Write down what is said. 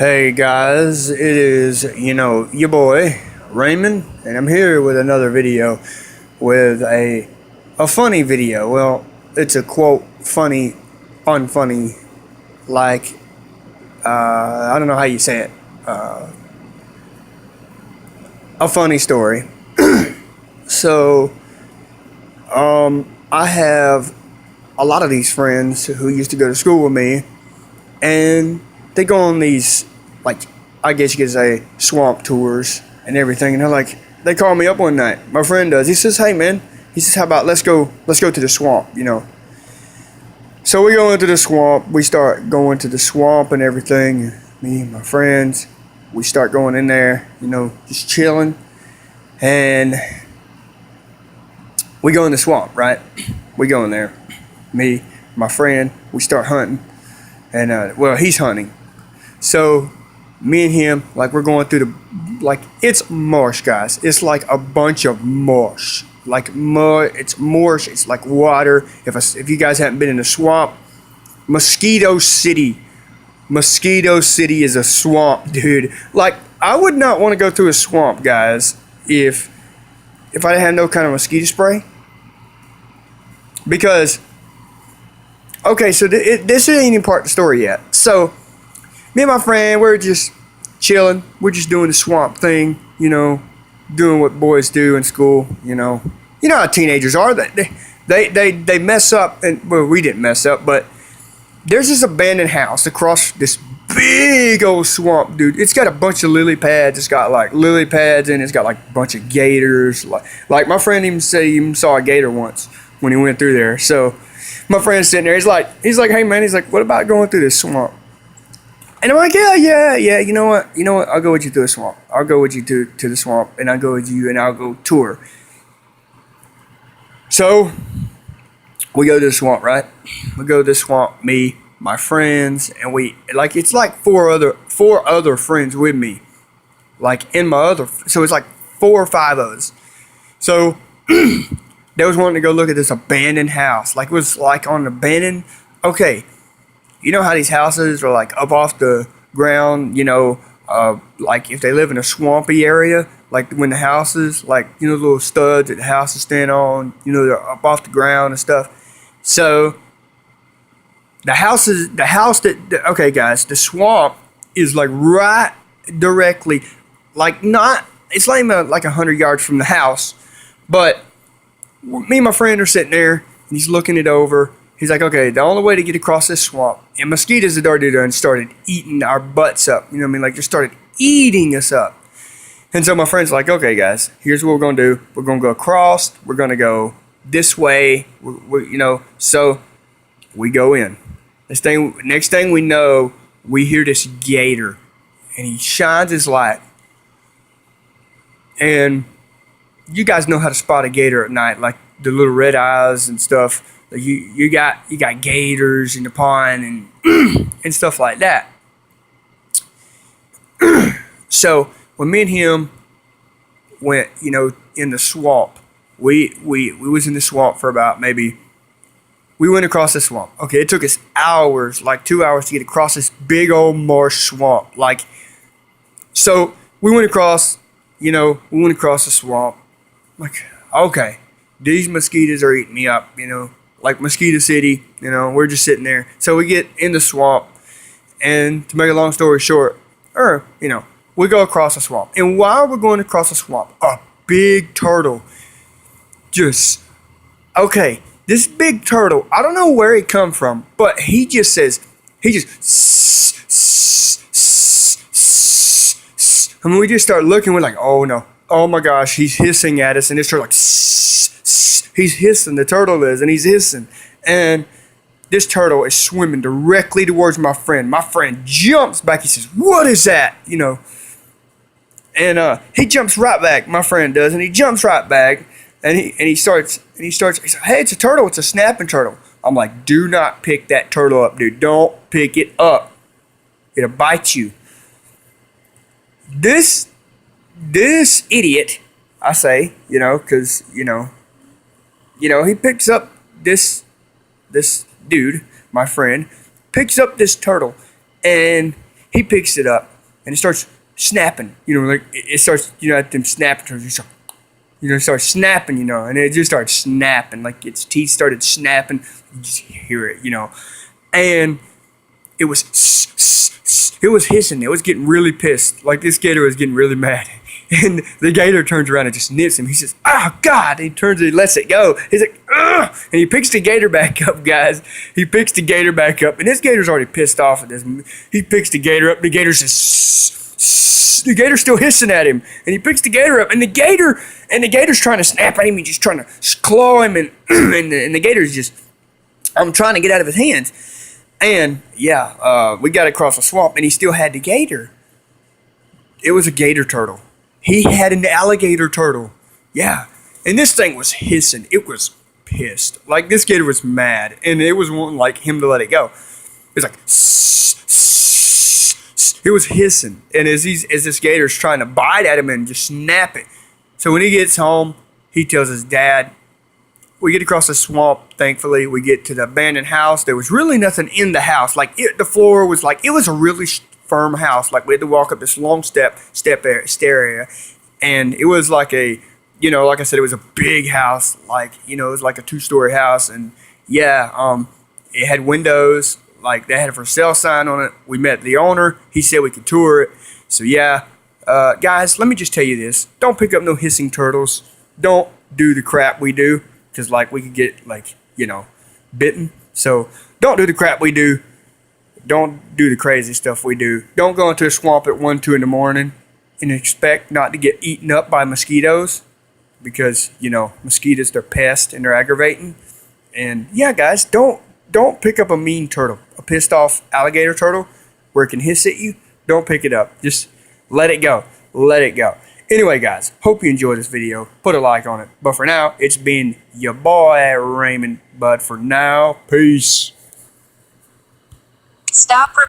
Hey guys, it is, your boy Raymond, and I'm here with another video with a funny video. Well, it's a quote funny, unfunny, like, I don't know how you say it, a funny story. So, I have a lot of these friends who used to go to school with me, and they go on these, like, I guess you could say, swamp tours and everything. And they call me up one night. My friend does. He says, "Hey man," he says, "how about let's go to the swamp." So we go into the swamp. We start going to the swamp and everything. Me and my friends, we start going in there, just chilling, and we go in the swamp, right? We go in there. Me, my friend, we start hunting, and he's hunting. So me and him, like, we're going through it's marsh, guys. It's like a bunch of marsh, like mud. It's marsh. It's like water. If you guys haven't been in the swamp, Mosquito City is a swamp, dude. Like, I would not want to go through a swamp, guys, if I didn't have no kind of mosquito spray. Because, okay, so this ain't even part of the story yet. So me and my friend, we're just chilling. We're just doing the swamp thing, doing what boys do in school. You know how teenagers are. They mess up, and well, we didn't mess up, but there's this abandoned house across this big old swamp, dude. It's got a bunch of lily pads. It's got like lily pads, and it's got like a bunch of gators. Like my friend even said he even saw a gator once when he went through there. So my friend's sitting there. He's like, "Hey man," he's like, "what about going through this swamp?" And I'm like, yeah. You know what? I'll go with you to the swamp. I'll go with you to the swamp, and I'll go with you, and I'll go tour. So we go to the swamp, right? We go to the swamp, me, my friends, and it's like four other friends with me, like so it's like 4 or 5 of us. So they was wanting to go look at this abandoned house, like it was like on an abandoned. Okay. You know how these houses are like up off the ground, like if they live in a swampy area, like when the houses, like, the little studs that the houses stand on, they're up off the ground and stuff. So okay guys, the swamp is like right directly, like it's not even like 100 yards from the house, but me and my friend are sitting there and he's looking it over. He's like, okay, the only way to get across this swamp, and mosquitoes had already done started eating our butts up. You know what I mean? Like, just started eating us up. And so my friend's like, okay, guys, here's what we're going to do. We're going to go across. We're going to go this way. So we go in. Next thing we know, we hear this gator, and he shines his light. And you guys know how to spot a gator at night, like the little red eyes and stuff. You got gators in the pond and and stuff like that. So when me and him went, in the swamp, we was in the swamp for about we went across the swamp. Okay, it took us hours, like 2 hours to get across this big old marsh swamp. Like, so we went across the swamp. Like, okay, these mosquitoes are eating me up, like Mosquito City, we're just sitting there. So we get in the swamp, and to make a long story short, we go across the swamp. And while we're going across the swamp, a big turtle this big turtle, I don't know where he come from, but he just and we just start looking, we're like, oh no, oh my gosh, he's hissing at us, and this turtle like, he's hissing, the turtle is, and he's hissing. And this turtle is swimming directly towards my friend. My friend jumps back. He says, "What is that?" And he jumps right back. My friend does, and he jumps right back. And he starts. He says, "Hey, it's a turtle. It's a snapping turtle." I'm like, "Do not pick that turtle up, dude. Don't pick it up. It'll bite you." This idiot, I say, because he picks up this dude, my friend, picks up this turtle, and He picks it up and it starts snapping. You know, like it starts, you know, at them snapping turns. It starts snapping, you know, and it just starts snapping, like its teeth started snapping. You just hear it, you know, and it was hissing. It was getting really pissed. Like this gator was getting really mad. And the gator turns around and just nips him. He says, "Oh God!" And he turns and he lets it go. He's like, "Ugh!" And he picks the gator back up, guys. He picks the gator back up, and this gator's already pissed off at this. He picks the gator up. The gator says, the gator's still hissing at him, and he picks the gator up, and the gator's trying to snap at him. He's just trying to claw him, and and the gator's just, I'm trying to get out of his hands. And yeah, we got across the swamp, and he still had the gator. It was a gator turtle. He had an alligator turtle. Yeah. And this thing was hissing. It was pissed. Like, this gator was mad. And it was wanting, like, him to let it go. It was like, it was hissing. And as this gator's trying to bite at him and just snap it. So when he gets home, he tells his dad. We get across the swamp, thankfully. We get to the abandoned house. There was really nothing in the house. Like, the floor was like, it was a really firm house. Like, we had to walk up this long stair area, and it was like a, you know, like I said, it was a big house. Like, you know, it was like a 2-story house, and yeah, it had windows. Like, they had a for sale sign on it. We met the owner. He said we could tour it. So yeah, guys, let me just tell you this: don't pick up no hissing turtles. Don't do the crap we do, because like we could get, like, you know, bitten. So don't do the crap we do. Don't do the crazy stuff we do. Don't go into a swamp at 1, 2 in the morning and expect not to get eaten up by mosquitoes, because, you know, mosquitoes, they're pests and they're aggravating. And yeah, guys, don't pick up a mean turtle, a pissed off alligator turtle where it can hiss at you. Don't pick it up. Just let it go. Let it go. Anyway, guys, hope you enjoyed this video. Put a like on it. But for now, it's been your boy, Raymond. But for now, peace. Stop.